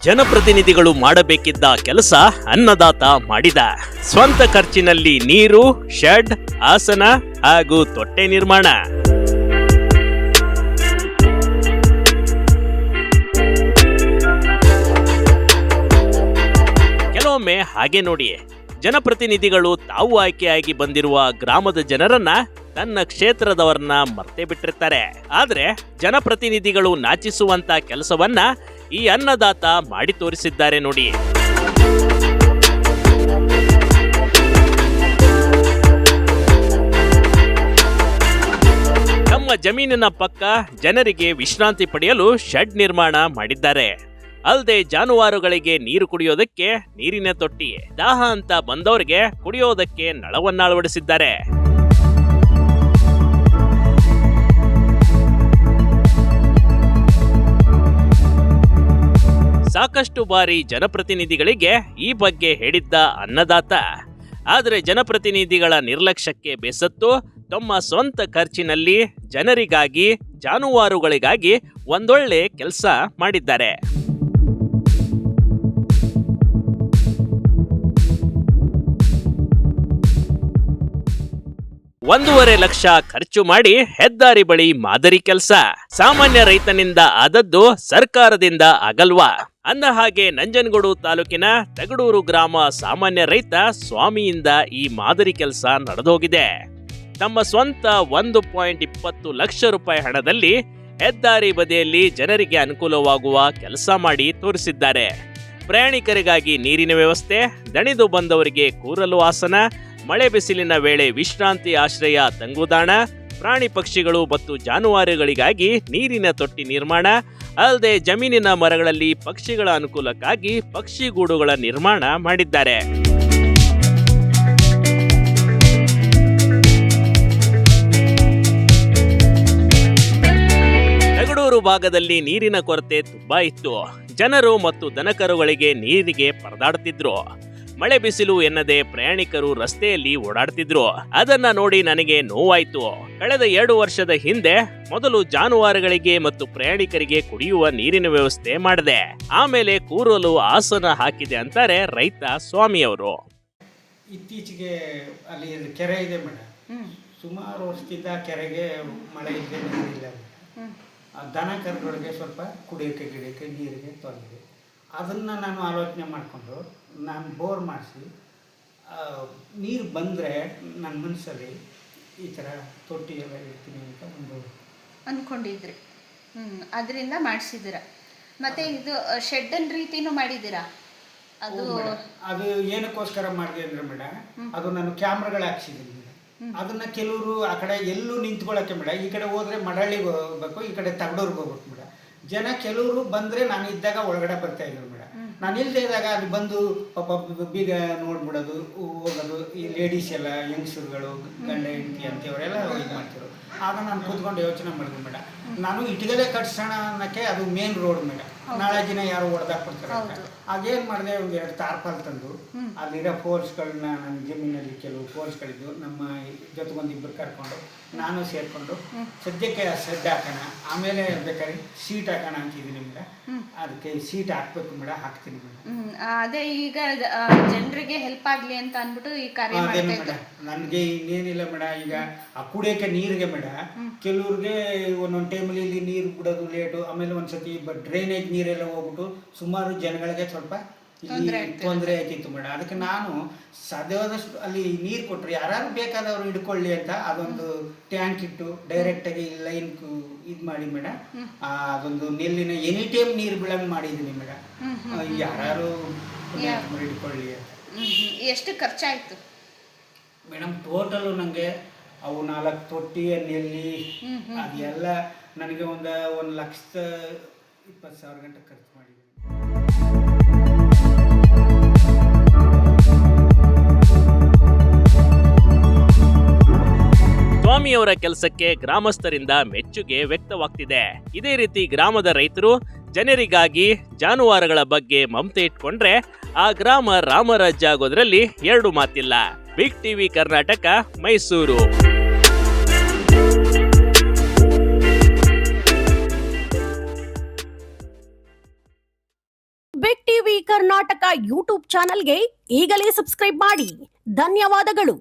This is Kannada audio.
ಜನಪ್ರತಿನಿಧಿಗಳು ಮಾಡಬೇಕಿದ್ದ ಕೆಲಸ ಅನ್ನದಾತ ಮಾಡಿದ. ಸ್ವಂತ ಖರ್ಚಿನಲ್ಲಿ ನೀರು, ಶೆಡ್, ಆಸನ ಹಾಗೂ ತೊಟ್ಟೆ ನಿರ್ಮಾಣ. ಕೆಲವೊಮ್ಮೆ ಹಾಗೆ ನೋಡಿ, ಜನಪ್ರತಿನಿಧಿಗಳು ತಾವು ಆಯ್ಕೆಯಾಗಿ ಬಂದಿರುವ ಗ್ರಾಮದ ಜನರನ್ನ, ತನ್ನ ಕ್ಷೇತ್ರದವರನ್ನ ಮರ್ತೇ ಬಿಟ್ಟಿರ್ತಾರೆ. ಆದ್ರೆ ಜನಪ್ರತಿನಿಧಿಗಳು ನಾಚಿಸುವಂತ ಕೆಲಸವನ್ನ ಈ ಅನ್ನದಾತ ಮಾಡಿ ತೋರಿಸಿದ್ದಾರೆ ನೋಡಿ. ತಮ್ಮ ಜಮೀನಿನ ಪಕ್ಕ ಜನರಿಗೆ ವಿಶ್ರಾಂತಿ ಪಡೆಯಲು ಶೆಡ್ ನಿರ್ಮಾಣ ಮಾಡಿದ್ದಾರೆ. ಅಲ್ಲದೆ ಜಾನುವಾರುಗಳಿಗೆ ನೀರು ಕುಡಿಯೋದಕ್ಕೆ ನೀರಿನ ತೊಟ್ಟಿ, ದಾಹ ಅಂತ ಬಂದವರಿಗೆ ಕುಡಿಯೋದಕ್ಕೆ ನಳವನ್ನ ಅಳವಡಿಸಿದ್ದಾರೆ. ಸಾಕಷ್ಟು ಬಾರಿ ಜನಪ್ರತಿನಿಧಿಗಳಿಗೆ ಈ ಬಗ್ಗೆ ಹೇಳಿದ್ದ ಅನ್ನದಾತ, ಆದರೆ ಜನಪ್ರತಿನಿಧಿಗಳ ನಿರ್ಲಕ್ಷ್ಯಕ್ಕೆ ಬೇಸತ್ತು ತಮ್ಮ ಸ್ವಂತ ಖರ್ಚಿನಲ್ಲಿ ಜನರಿಗಾಗಿ, ಜಾನುವಾರುಗಳಿಗಾಗಿ ಒಂದೊಳ್ಳೆ ಕೆಲಸ ಮಾಡಿದ್ದಾರೆ. 1.5 ಲಕ್ಷ ಖರ್ಚು ಮಾಡಿ ಹೆದ್ದಾರಿ ಬಳಿ ಮಾದರಿ ಕೆಲಸ. ಸಾಮಾನ್ಯ ರೈತನಿಂದ ಆದದ್ದು ಸರ್ಕಾರದಿಂದ ಆಗಲ್ವಾ? ಅಂದ ಹಾಗೆ ನಂಜನಗೂಡು ತಾಲೂಕಿನ ತಗಡೂರು ಗ್ರಾಮ ಸಾಮಾನ್ಯ ರೈತ ಸ್ವಾಮಿಯಿಂದ ಈ ಮಾದರಿ ಕೆಲಸ ನಡೆದೋಗಿದೆ. ತಮ್ಮ ಸ್ವಂತ 1.20 ಲಕ್ಷ ರೂಪಾಯಿ ಹಣದಲ್ಲಿ ಹೆದ್ದಾರಿ ಬದಿಯಲ್ಲಿ ಜನರಿಗೆ ಅನುಕೂಲವಾಗುವ ಕೆಲಸ ಮಾಡಿ ತೋರಿಸಿದ್ದಾರೆ. ಪ್ರಯಾಣಿಕರಿಗಾಗಿ ನೀರಿನ ವ್ಯವಸ್ಥೆ, ದಣಿದು ಬಂದವರಿಗೆ ಕೂರಲು ಆಸನ, ಮಳೆ ಬಿಸಿಲಿನ ವೇಳೆ ವಿಶ್ರಾಂತಿ ಆಶ್ರಯ ತಂಗುದಾಣ, ಪ್ರಾಣಿ ಪಕ್ಷಿಗಳು ಮತ್ತು ಜಾನುವಾರುಗಳಿಗಾಗಿ ನೀರಿನ ತೊಟ್ಟಿ ನಿರ್ಮಾಣ, ಅಲ್ಲದೆ ಜಮೀನಿನ ಮರಗಳಲ್ಲಿ ಪಕ್ಷಿಗಳ ಅನುಕೂಲಕ್ಕಾಗಿ ಪಕ್ಷಿಗೂಡುಗಳ ನಿರ್ಮಾಣ ಮಾಡಿದ್ದಾರೆ. ತಗಡೂರು ಭಾಗದಲ್ಲಿ ನೀರಿನ ಕೊರತೆ ತುಂಬಾ ಇತ್ತು. ಜನರು ಮತ್ತು ದನಕರುಗಳಿಗೆ ನೀರಿಗೆ ಪರದಾಡುತ್ತಿದ್ರು. ಮಳೆ ಬಿಸಿಲು ಎನ್ನದೆ ಪ್ರಯಾಣಿಕರು ರಸ್ತೆಯಲ್ಲಿ ಓಡಾಡ್ತಿದ್ರು. ಅದನ್ನ ನೋಡಿ ನನಗೆ ನೋವಾಯ್ತು. ಕಳೆದ 2 ವರ್ಷದ ಹಿಂದೆ ಮೊದಲು ಜಾನುವಾರುಗಳಿಗೆ ಮತ್ತು ಪ್ರಯಾಣಿಕರಿಗೆ ಕುಡಿಯುವ ನೀರಿನ ವ್ಯವಸ್ಥೆ ಮಾಡಿದೆ. ಆಮೇಲೆ ಕೂರಲು ಆಸನ ಹಾಕಿದೆ ಅಂತಾರೆ ರೈತ ಸ್ವಾಮಿಯವರು. ಇತ್ತೀಚೆಗೆ ಅಲ್ಲಿ ಕೆರೆ ಇದೆ ಮೇಡಮ್. ಸುಮಾರು ವರ್ಷದಿಂದ ಕೆರೆಗೆ ಮಳೆ ಇದ್ದೇ ನೀರಿಲ್ಲ. ದನ ಕರುಗಳಿಗೆ ಸ್ವಲ್ಪ ಕುಡಿಯೋಕ್ಕೆ ಗಿಡಕ್ಕೆ ನೀರಿಗೆ ತೊಂದರೆ. ಅದನ್ನು ನಾನು ಆಲೋಚನೆ ಮಾಡಿಕೊಂಡು ನಾನು ಬೋರ್ ಮಾಡಿಸಿ ನೀರು ಬಂದರೆ ನನ್ನ ಮನಸ್ಸಲ್ಲಿ ಈ ಥರ ತೊಟ್ಟಿ ಎಲ್ಲ ಇಡ್ತೀನಿ ಅಂತ ಒಂದು ಅಂದ್ಕೊಂಡಿದ್ರಿ. ಅದರಿಂದ ಮಾಡಿಸಿದ್ದೀರ. ಮತ್ತು ಇದು ಶೆಡ್ಡನ್ ರೀತಿನೂ ಮಾಡಿದ್ದೀರಾ? ಅದು ಏನಕ್ಕೋಸ್ಕರ ಮಾಡಿದೆ ಅಂದರೆ ಮೇಡಮ್, ಅದು ನಾನು ಕ್ಯಾಮ್ರಾಗಳು ಹಾಕ್ಸಿದ್ದೀನಿ ಮೇಡಮ್. ಅದನ್ನು ಕೆಲವರು ಆ ಕಡೆ ಎಲ್ಲೂ ನಿಂತ್ಕೊಳ್ಳೋಕ್ಕೆ ಮೇಡಮ್, ಈ ಕಡೆ ಹೋದರೆ ಮಡಳ್ಳಿಗೆ ಹೋಗ್ಬೇಕು, ಈ ಕಡೆ ತಗಡೂರ್ಗೆ ಹೋಗ್ಬೇಕು ಮೇಡಮ್. ಜನ ಕೆಲವರು ಬಂದರೆ ನಾನು ಇದ್ದಾಗ ಒಳಗಡೆ ಬರ್ತಾಯಿದ್ರು ಮೇಡಮ್. ನಾನು ಇಲ್ಲದೆ ಇದ್ದಾಗ ಅಲ್ಲಿ ಬಂದು ಪಾಪ ಬೀಗ ನೋಡ್ಬಿಡೋದು, ಹೋಗೋದು. ಈ ಲೇಡೀಸ್ ಎಲ್ಲ, ಯಂಗ್ಸ್ಟರ್ಗಳು, ಗಂಡ ಹೆಂಡತಿ ಅಂತೇವರೆಲ್ಲ ಇದು ಮಾಡ್ತಿದ್ರು. ಆಗ ನಾನು ಕೂತ್ಕೊಂಡು ಯೋಚನೆ ಮಾಡಿದೆ ಮೇಡಮ್, ನಾನು ಇಟ್ಗಲೆ ಕಟ್ಸೋಣ ಅನ್ನೋಕ್ಕೆ ಅದು ಮೇನ್ ರೋಡ್ ಮೇಡಮ್. ನಾಳೆ ದಿನ ಯಾರು ಹೊಡೆದಾಕ್ಬಿಡ್ತಾರೆ ಅಂತ ಆಗೇನು ಮಾಡಿದೆ, ಒಂದು 2 ತಾರ್ಪಾಲ್ ತಂದು ಅಲ್ಲಿರೋ ಫೋರ್ಸ್ಗಳನ್ನ, ನನ್ನ ಜಮೀನಲ್ಲಿ ಕೆಲವು ಫೋರ್ಸ್ಗಳಿದ್ದು, ನಮ್ಮ ಜೊತೆಗೊಂದಿಬ್ಬರು ಕರ್ಕೊಂಡು ನಾನು ಸೇರಿಕೊಂಡು ಸದ್ಯಕ್ಕೆ ಸೆಡ್ ಹಾಕೋಣ, ಆಮೇಲೆ ಬೇಕಾದ್ರೆ ಸೀಟ್ ಹಾಕೋಣ ಅಂತಿದ್ದೀನಿ ಮೇಡಮ್. ಅದಕ್ಕೆ ಸೀಟ್ ಹಾಕ್ಬೇಕು ಮೇಡಮ್, ಹಾಕ್ತೀನಿ ಮೇಡಮ್. ಅದೇ ಈಗ ಜನರಿಗೆ ಹೆಲ್ಪ್ ಆಗಲಿ ಅಂತ ಅಂದ್ಬಿಟ್ಟು ಈ ಕಾರ್ಯ ಅದೇ ಮೇಡಮ್. ನನಗೆ ಇನ್ನೇನಿಲ್ಲ ಮೇಡಮ್, ಈಗ ಆ ಕುಡಿಯೋಕ್ಕೆ ನೀರಿಗೆ ಮೇಡಮ್, ಕೆಲವ್ರಿಗೆ ಒಂದೊಂದು ಟೈಮಲ್ಲಿ ಇಲ್ಲಿ ನೀರು ಬಿಡೋದು ಲೇಟು, ಆಮೇಲೆ ಒಂದ್ಸತಿ ಡ್ರೈನೇಜ್ ನೀರೆಲ್ಲ ಹೋಗ್ಬಿಟ್ಟು ಸುಮಾರು ಜನಗಳಿಗೆ ಸ್ವಲ್ಪ ತೊಂದರೆ ಆಯ್ತಿತ್ತು ಮೇಡಮ್. ಅದಕ್ಕೆ ನಾನು ಸಾಧ್ಯವಾದಷ್ಟು ಅಲ್ಲಿ ನೀರು ಕೊಟ್ಟರೆ ಯಾರು ಬೇಕಾದವರು ಹಿಡ್ಕೊಳ್ಳಿ ಅಂತ ಅದೊಂದು ಟ್ಯಾಂಕ್ ಇಟ್ಟು ಡೈರೆಕ್ಟಾಗಿ ಲೈನ್ ಇದು ಮಾಡಿ ಮೇಡಮ್, ಅದೊಂದು ನೆಲ್ಲಿನ ಎನಿ ಟೈಮ್ ನೀರು ಬೀಳಂಗೆ ಮಾಡಿದ್ದೀನಿ ಮೇಡಮ್. ಯಾರು ಹಿಡ್ಕೊಳ್ಳಿ ಅಂತ. ಎಷ್ಟು ಖರ್ಚಾಯಿತು ಮೇಡಮ್? ಟೋಟಲು ನನಗೆ ಅವು 4 ತೊಟ್ಟಿ, ನೆಲ್ಲಿ, ಅದೆಲ್ಲ ನನಗೆ ಒಂದು 1,20,000 ಗಂಟೆ ಖರ್ಚು ಮಾಡಿದ್ದೀನಿ. ಸ್ವಾಮಿಯವರ ಕೆಲಸಕ್ಕೆ ಗ್ರಾಮಸ್ಥರಿಂದ ಮೆಚ್ಚುಗೆ ವ್ಯಕ್ತವಾಗ್ತಿದೆ. ಇದೇ ರೀತಿ ಗ್ರಾಮದ ರೈತರು ಜನರಿಗಾಗಿ, ಜಾನುವಾರುಗಳ ಬಗ್ಗೆ ಮಮತೆ ಇಟ್ಕೊಂಡ್ರೆ ಆ ಗ್ರಾಮ ರಾಮರಾಜ್ಯ ಆಗೋದ್ರಲ್ಲಿ 2 ಮಾತಿಲ್ಲ. Big TV Karnataka, Mysuru. TV Karnataka YouTube ಚಾನಲ್ಗೆ ಈಗಲೇ ಸಬ್ಸ್ಕ್ರೈಬ್ ಮಾಡಿ. ಧನ್ಯವಾದಗಳು.